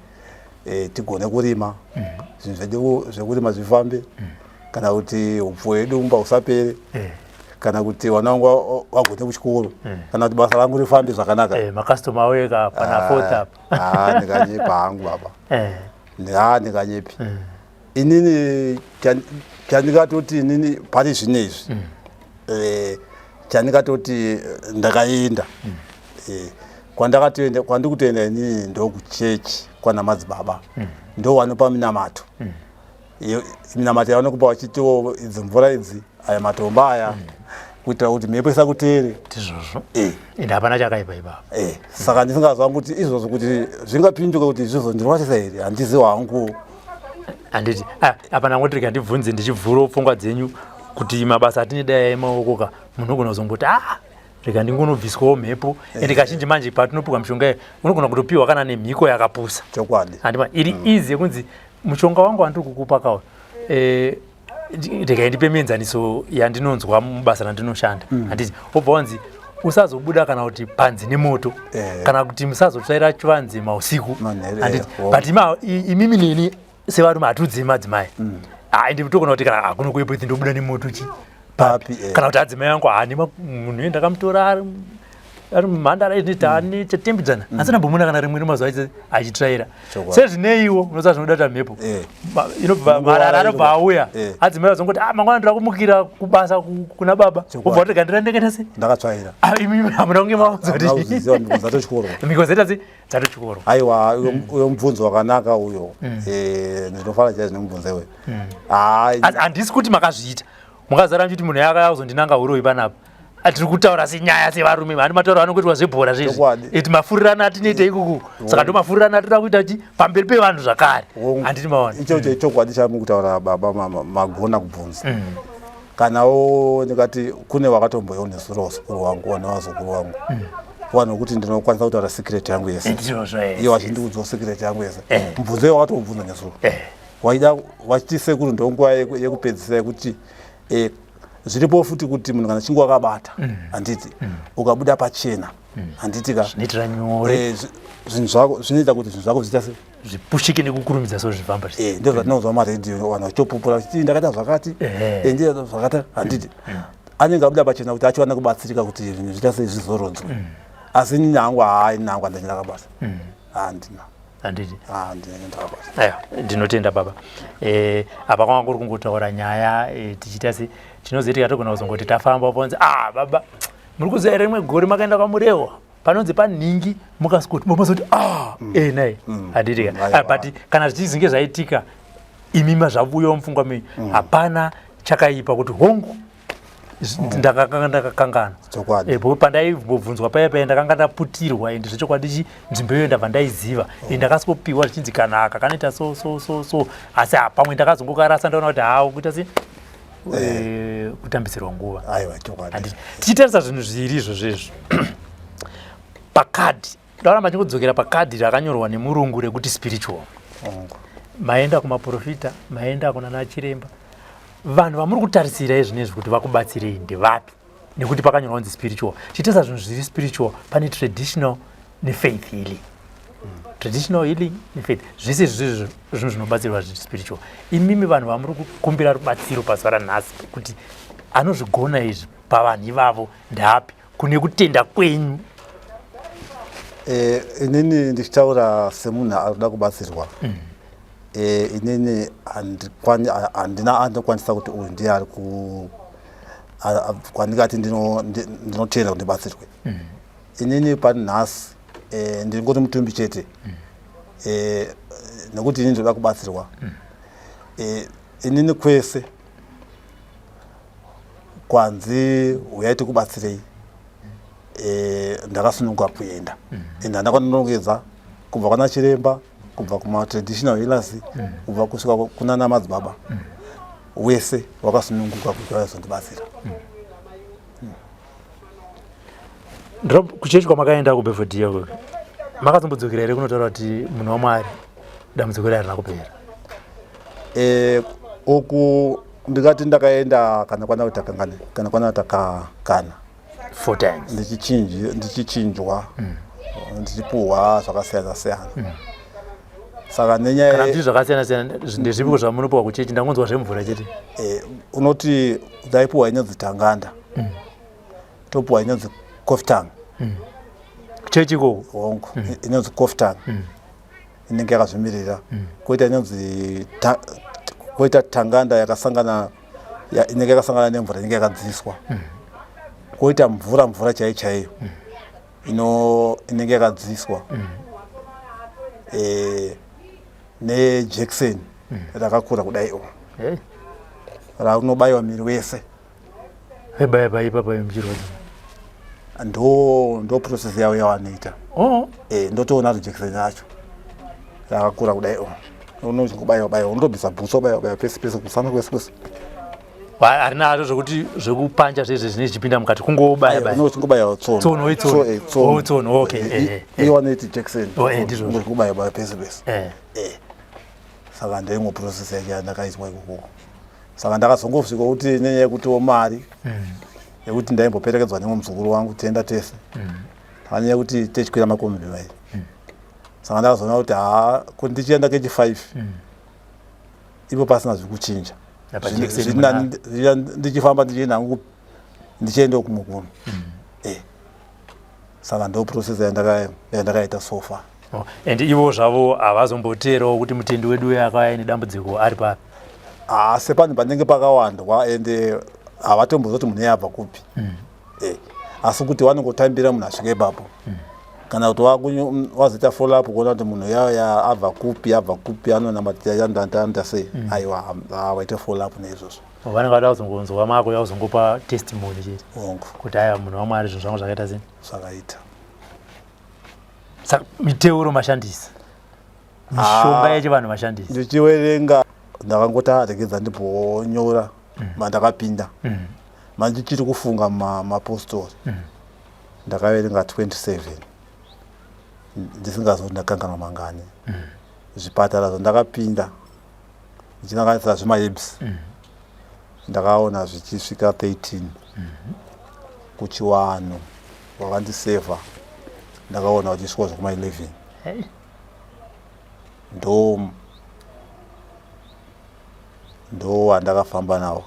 tigone kurima zvinhu zvedu zvekurima zvifambe kana kuti upfuwe dumba usapere kana kuti vana vangu vagone kuchikoro kana kuti basa rangu rifambe zvakanaka makastoma weka pana fourth up ndikanyepa hangu baba ndikanyepi inini chandikatoti inini pari zvinezvi chandikatoti ndakaenda kwandikutoenda inini ndokuchechi kwana madzibaba ndo vanopa minamato minamato yavanokupa vachitiwo idzi mvura idzi aya matombo aya kuitira kuti mhepo isakuteere tizvozvo ende hapana chakaipa ipapa saka ndisingazwa kuti izvozvo kuti zvingapinduka kuti izvozvo ndinowachisa here handizivi hangu handiti hapana ngoti rega ndibvunze ndichivhurawo pfungwa dzenyu kuti mabasa atinedai emaokoka munhu unogona kuzomboti rega ndingonobviswawo mhepo ende kazhinji manje patinopiwa mishonga iyi unogona kutopiwa kana nemhiko yakapusa chokwadi handima iri easy yekunzi mushonga wangu wandiri kukupa kawo rega ndipe mienzaniso yandinonzwa mubasa randinoshanda handiti obva wanzi usazobuda kana kuti panzi nemoto kana kuti musazotsvaira chivanze mausiku handiti but imimi neni sevarume hatiudzi madzimai ende togona kuti kana kuno kuepo ndobuda nemoto chi papi kana kuti adzimai angu munhu ndakamutora ari mumhandara ane chatembidzana asi ndambomuna kana rimwe remazuva achitsvaira sezvineiwo unoziva zvinodata mhepo marara anobva auya adzimai vazongoti mangwana ndira kumukira kubasa kuna baba obva kuti gandirandeketa se ndakatsvaira imi hamuna kunge mauzimiko zeta dzatochikoro aiwa uyo mubvunzo wakanaka uyo ndinofana chai zvinomubvunza iwe handisi kuti makazviita mukazara mchiti munhu yakazondinanga uroi panapa atiri kutaura senyaya sevarume handi mataura anokuitwa zvebhora zvezvi mafurirana atinoita ikuku saka ndo mafurirana atoda kuita chi pamberi pevanhu zvakare handiti maona ichocho chokwadi chamukutaura baba magona kubvunza kanawo ndikati kune wakatomboyawo nezuro wazukuru wangu wanawazukuru wangu vanhu kuti ndinokwanisa kutaura secret yangu yese iye wachindiudzawo secret yangu yese mubvunzo iye wakatobvunza nezuro waida wachiti sekuru ndonguva yekupedzisa yekuti zviripo futi kuti munhu kana chingu wakabata handiti ukabuda pachena handiti zvinoitira nyore zvinoita kuti zvinhu zvako zviita se zvipushike nekukurumidza so zvifamba ndo zvatinonzwa maredhiyo vanhu vachitopupura vachiti ndakaita zvakati ndiita zvakati handiti anenge abuda pachena kuti achiwana kubatsirika kuti zvinhu zviita sei zvizorodzwe asi nini hangu nangu handachindakabasa handina handiti ndinotenda baba apa kwanga kuri kungotaura nyaya tichiita se tinozoitika togona kuzongoti tafamba ponzi baba muri kuziva here rimwe gore makaenda kwamurewa panonzi panhingi mukasikuti mumazoti nai handitika but kana zvichizinge zvaitika imima zvavuyawo mupfungwa menyu hapana chakaipa kuti hongu ndakakangana pandaibvunzwa paya ndakanga ndaputirwa ende zvechokwadi nzvimbo iyo ndabva ndaiziva ndakasikopiwa zvichinzi kana aka kanoita so asi pamwe ndakazongokarasa ndaona kuti kuita se kutambisirwa nguva tichitarisa zvinhu zviri izvo zvezvo pakadhi ndaona machingodzokera pakadhi rakanyorwa nemurungu rekuti spiritual maenda kumaprofita maenda kuna nachiremba vanhu vamuri kutarisira izvinezvi kuti vakubatsirei ndevapi nekuti pakanyorwa kunzi spiritual chitarisa zvinhu zviri spiritual pane traditional nefaith healing traditional healing nefaith zvese zvinhu zvinobatsirwa zviri spiritual imimi vanhu vamuri kukumbira rubatsiro pazuva ranhasi kuti anozvigona izvi pavanhu ivavo ndapi kune kutenda kwenyu inini ndichitaura semunhu arikuda kubatsirwa inini handina andokwanisa kuti uyu ndiye ari kwandikati ndinotenda kuti ndibatsirwe inini pani nhasi ndingoti mutumbi chete nekuti inini ndoda kubatsirwa inini kwese kwanzi uyai tikubatsirei ndakasununguka kuenda ende handakwanonongedza kubva kwana chiremba kubva kuma-traditional healers kubva kusvika kuna namadzibaba wese wakasununguka kuti vaizondibatsira kuchechi kwamakaenda kubefodhiya kweke makazombodzokera here kunotaura kuti munhu wamwari dambudziko rai harina kupera uku ndikati ndakaenda kana kwana kutakangane kana kwana takakana 4 times ndichichinjwa ndichipuhwa zvakasiyana siyana saka nenyaya kana kuti zvakasiyana siyana ndezvipo zvamunopiwa kuchechi ndangonzwa zvemvura chete unoti taipiwa inonzi Tanganda topiwa inonzi Koftang kuchechi ikoko hongo inonzi Koftang inenge yakazvimirira koita inonzi koita Tanganda yakasangana inenge yakasangana nemvura inenge yakadziswa koita mvura chaiyo inenge yakadziswa nejekiseni rakakura kudai raunobayiwa miri wese ebaya ipapa muchirwadzi ndo process yavo yavanoita ndotoona jekiseni yacho rakakura kudai unobayiwa unotobvisa bhutsu wabayiwa pese kusana kwese harina ato zvekuti zvekupanja zvese zvine zvichipinda mukati kungobayabayaunochingobayawo tsono iyo vanoiti jekiseni kubayabayawo pese saka ndeimwe process yake yandakaiswa ikoko saka ndakazongosvika kuti nenyaya yekutiwo mari yekuti ndaimboperekedzwa nemwe muzukuru wangu tienda tese hanyaya yekuti techikwira makombi vai saka ndakazoona kuti kuti ndichienda kechi5 ipo pasina zvikuchinja ndichifamba ndichienda kumukuno saka ndo process yandakaita so far and ivo zvavo havazomboteerawo kuti mutendi wedu uyo akauya nedambudziko ari papi sepani panenge pakawandwa ende havatombozoti munhu yabva kupi asi kuti vanongotambira munhu asvika ipapo kana kuti wazoita follow up kuona kuti munhu yaya abva kupi anonamatira yandanda sei aiwa waita follow up neizvozvo vanenge vada kuzongonzwa mako yauzongopa testimony chete kuti aya munhu wamwari zvinhu zvangu zvakaita sei zvakaita saka miteuro mashandisa mishonga yechivanhu mashandisa ndichiverenga ndakangoti aregedza ndimbonyora mandakapinda manje chiri kufunga mapostori ndakaverenga 27 ndisingazoti ndakanganwa mangani zvipatara zvandakapinda ndichinanganisa zvemaebs ndakaona zvichisvika 13 kuchiwanhu wakandisevha ndakaona uchisvika zvekuma11 ndo wandakafamba nawo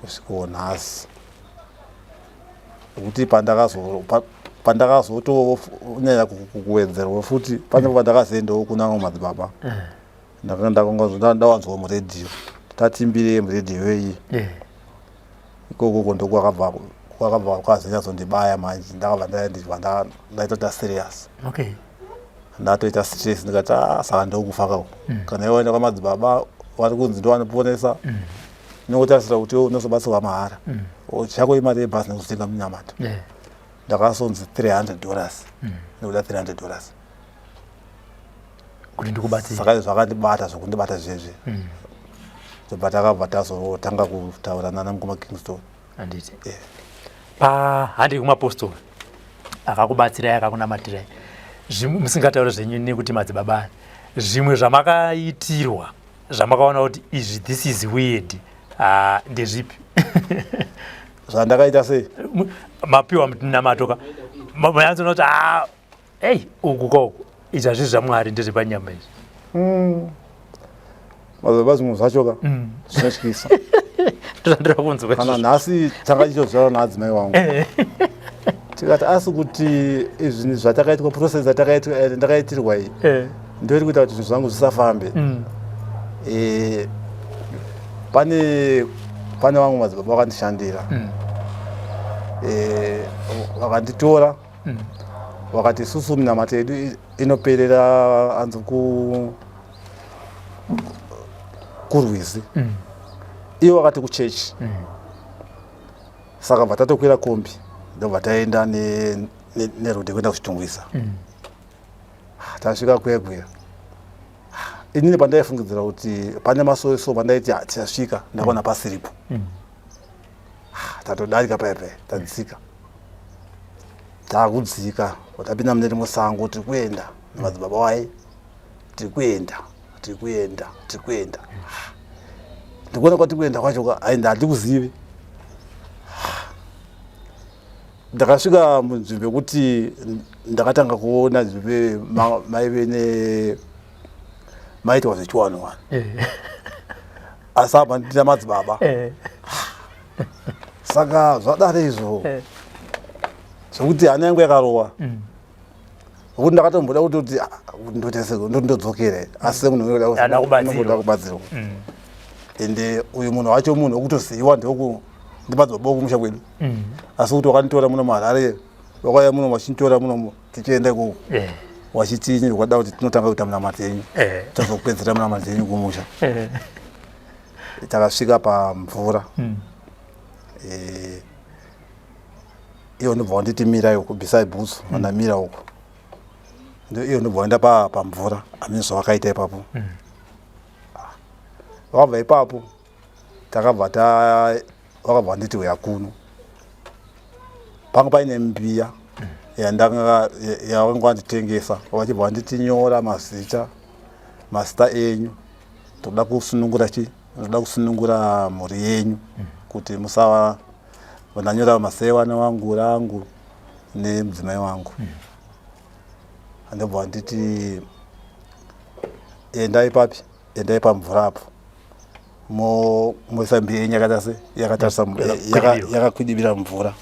kusvika nhasi kuti pandakazotonyanya kuwedzerwa futi pane pandakazoendawo kuna vamwe madzibaba ndawanzwa muredhiyo tatimbire muredhiyo iyi ikokoko ndokwakabva kwazonyazondibaya manje ndakabva ndaitota serious ndatoita stress ndikati saka ndokufakawo kana iwaenda kwamadzibaba vari kunzi ndovanoponesa nokutarisa kuti unozobatsirwa mahara chako imari yebhasi nekuzotenga munyamata ndakasonzi $300 nekuda $300 kuti ndikubatsira saka zvakandibata zvokundibata zvezve tobva takabva tazotanga kutaurana namukoma Kingston handiti pahandi kumapostori akakubatsirai akakunamatirai musingataure zvenyu nekuti madzibaba zvimwe zvamakaitirwa zvamakaona kuti izvi this is weird ndezvipi zvandakaita sei mapiwa namatoka mayanzona kuti ei uku kauku izvi zvizvi zvamwari ndezvepanyama izvi madzibaba zvimwe zvachoka zvinotyisa ndozvandira kunzwa kana nhasi tanga chichozvara naadzimai wangu tikati asi kuti izvi zvatakaitwa process ndakaitirwa iyi ndoiri kuita kuti zvinhu zvangu zvisafambe pane vamwe madzibaba vakandishandira vakanditora vakati isusu minamata yedu inoperera anzi kurwizi ivo vakati kuchechi saka bva tatokwira kombi ndobva taenda nerode kuenda kuchitungwisa tasvika kwegwera inini pandaifungidzira kuti pane masoso pandaiti tichasvika ndakaona pasiripo tatodarika paipai tadzika takudzika watapinda mune rimwe sango tiri kuenda nemadzibaba wai tiri kuenda ndikuona kwati kuenda kwacho hai ndandikuzivi ndakasvika munzvimbo yekuti ndakatanga kuona zvive maive maitwa zvechiwanowani asi apa ndina madzibaba saka zvadare izvo zvokuti hana yangu yakarowa kuti ndakatomboda kutoti ndodzokera asi munhuda kubatsirwa ende uyu munhu wacho munhu wekutoziviwa ndimadzibaba okumusha kwedu asi kuti wakanditora muno muHarare wakauya muno wachinditora muno tichienda ikoko wachiti wakada kuti tinotanga kuita munamati yenyu tozopedzera munamati yenyu kumusha takasvika pamvura iyo ndobva wanditi mira uko beside boots ndamira uko iyo ndobva waenda pamvura amene zvawakaita ipapo wakabva ipapo wakabva nditi uya kuno panga paine mbiya yavanga wanditengesa wakachibva wanditinyora mazita enyu toda kusunungura mhuri yenyu kuti musava ndanyora masaiwana wangu rangu nemudzimai wangu andobva wanditi endai papi endai pamvura apo moisa mbiya yenyu yakakwidibira mvura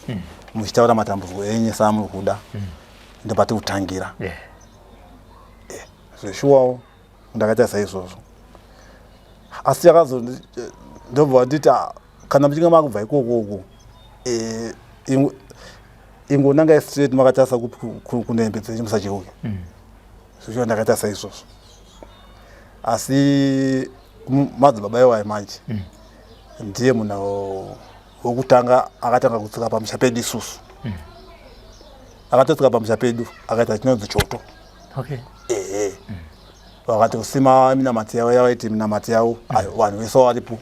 muchitaura matambudziko enyu samuri kuda ndobati kutangira zveshuwawo ndakaita saizvozvo asi ndobva wanditi kana muchinge makubva ikokoko ingonanga straight makatarisa kunembe dzenyu musacheuke zvicho ndakaita saizvozvo asi madzibaba ewaye manje ndiye munhu wokutanga akatanga kutsika pamusha pedu isusu akatotsika pamusha pedu akaita chinonzi choto wakati kusima minamati yavo yavaiti minamati yavo vanhu vese varipo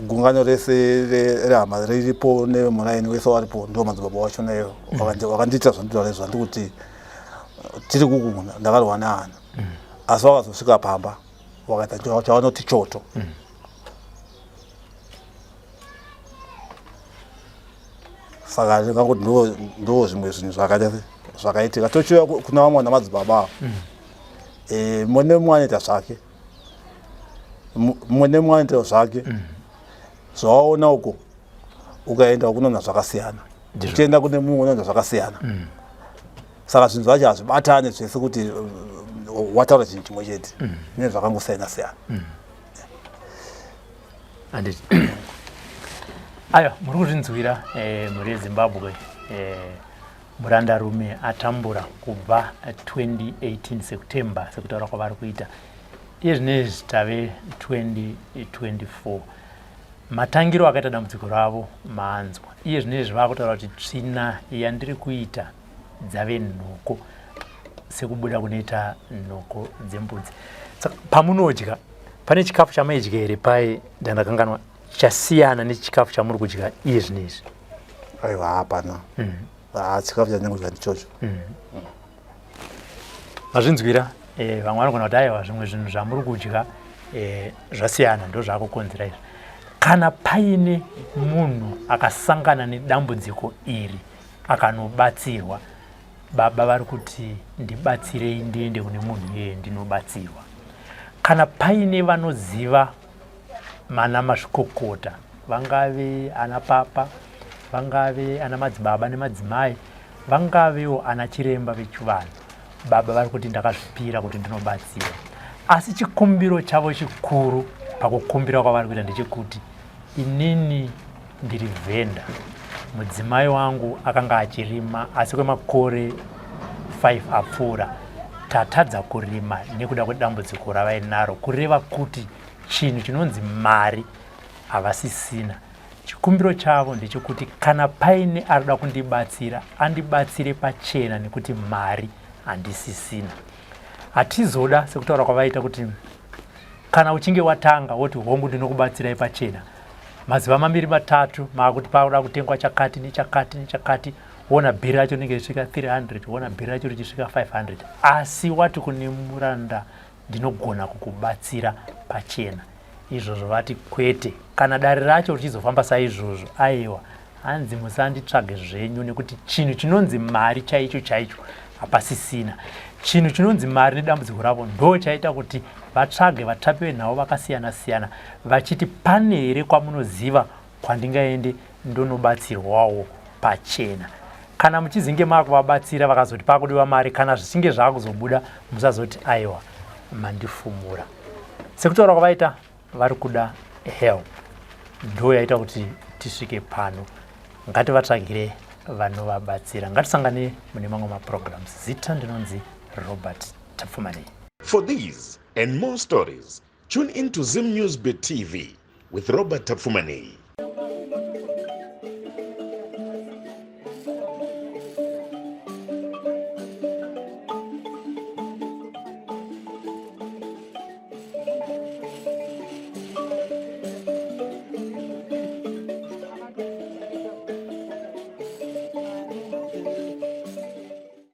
gungano rese rehama riripo nevemuraini vese varipo ndo madzibaba wacho nayo wakandiita zvandidorezva ndikuti tiri kuku ndakarwa nehana asi wakazosvika pamba wakaita chavanoti choto saka ndikangoti ndo zvimwe zvinhu zvakaitika tochiuya kuna vamwe vana madzibaba mumwe nemumwe anoita zvake mumwe nemumwe anoita zvake zvawaona uko ukaenda kunonha zvakasiyana uchienda kune mumwe unonha zvakasiyana saka zvinhu zvacho hazvibatane zvese kuti wataura chinhu chimwe chete ne zvakangosiyana siyana ayo muri kuzvinzwira mhuri yeZimbabwe murandarume atambura kubva 2018 September sekutaura kwavari kuita iye zvinezvi tave 2024 matangiro akaita dambudziko ravo maanzwa iye zvinezvi vakutaura kuti tsvina yandiri kuita dzave nhoko sekubuda kunoita nhoko dzembudzi. Saka pamunodya pane chikafu chamaidya here pai dandakanganwa chasiyana nechikafu chamuri kudya iye zvinezvi? Aiwa hapana. Chikafu chandinodya ndichocho. Mazvinzwira vamwe vanogona kuti aiwa zvimwe zvinhu zvamuri kudya zvasiyana ndo zvakukonzera izvi. Kana paine munhu akasangana nedambudziko iri akanobatsirwa, baba vari kuti ndibatsirei ndiende kune munhu iye ndinobatsirwa. Kana paine vanoziva mana mazvikokota, vangave ana papa, vangave ana madzibaba nemadzimai, vangavewo ana chiremba vechivanhu, baba vari kuti ndakazvipira kuti ndinobatsira. Asi chikumbiro chavo chikuru pakukumbira kwavari kuita ndechekuti inini ndiri vhenda, mudzimai wangu akanga achirima asi kwemakore 5 apfuura tatadza kurima nekuda kwedambudziko ravainaro, kureva kuti chinhu chinonzi mari havasisina. Chikumbiro chavo ndechekuti kana paine arida kundibatsira andibatsire pachena nekuti mari handisisina. Hatizoda sekutaura kwavaita kuti kana uchinge watanga woti hongu ndinokubatsirai pachena, mazuva maviri matatu makuti pauda kutengwa chakati nechakati nechakati, wona bhiri racho rinenge richisvika 300, wona bhiri racho richisvika 500, asi wati kune muranda ndinogona kukubatsira pachena, izvozvo vati kwete. Kana dare racho richizofamba saizvozvo, aiwa hanzi musanditsvage zvenyu nekuti chinhu chinonzi mari chaicho chaicho hapasisina. Chinhu chinonzi mari nedambudziko ravo ndo chaita kuti vatsvage vatapi venhau vakasiyana siyana vachiti pane here kwamunoziva kwandingaende ndonobatsirwawo pachena. Kana muchizinge makuvabatsira vakazoti pakudiwa mari, kana zvichinge zvakuzobuda musazoti aiwa mandifumura. Sekutaura kwavaita vari kuda help ndo yaita kuti tisvike pano. Ngativatsvagire vanovabatsira. Ngatisangane mune mamwe maprograms. Zita ndinonzi Robert Tapfumani. For these and more stories, tune in to Zim News Bit TV with Robert Tapfumani.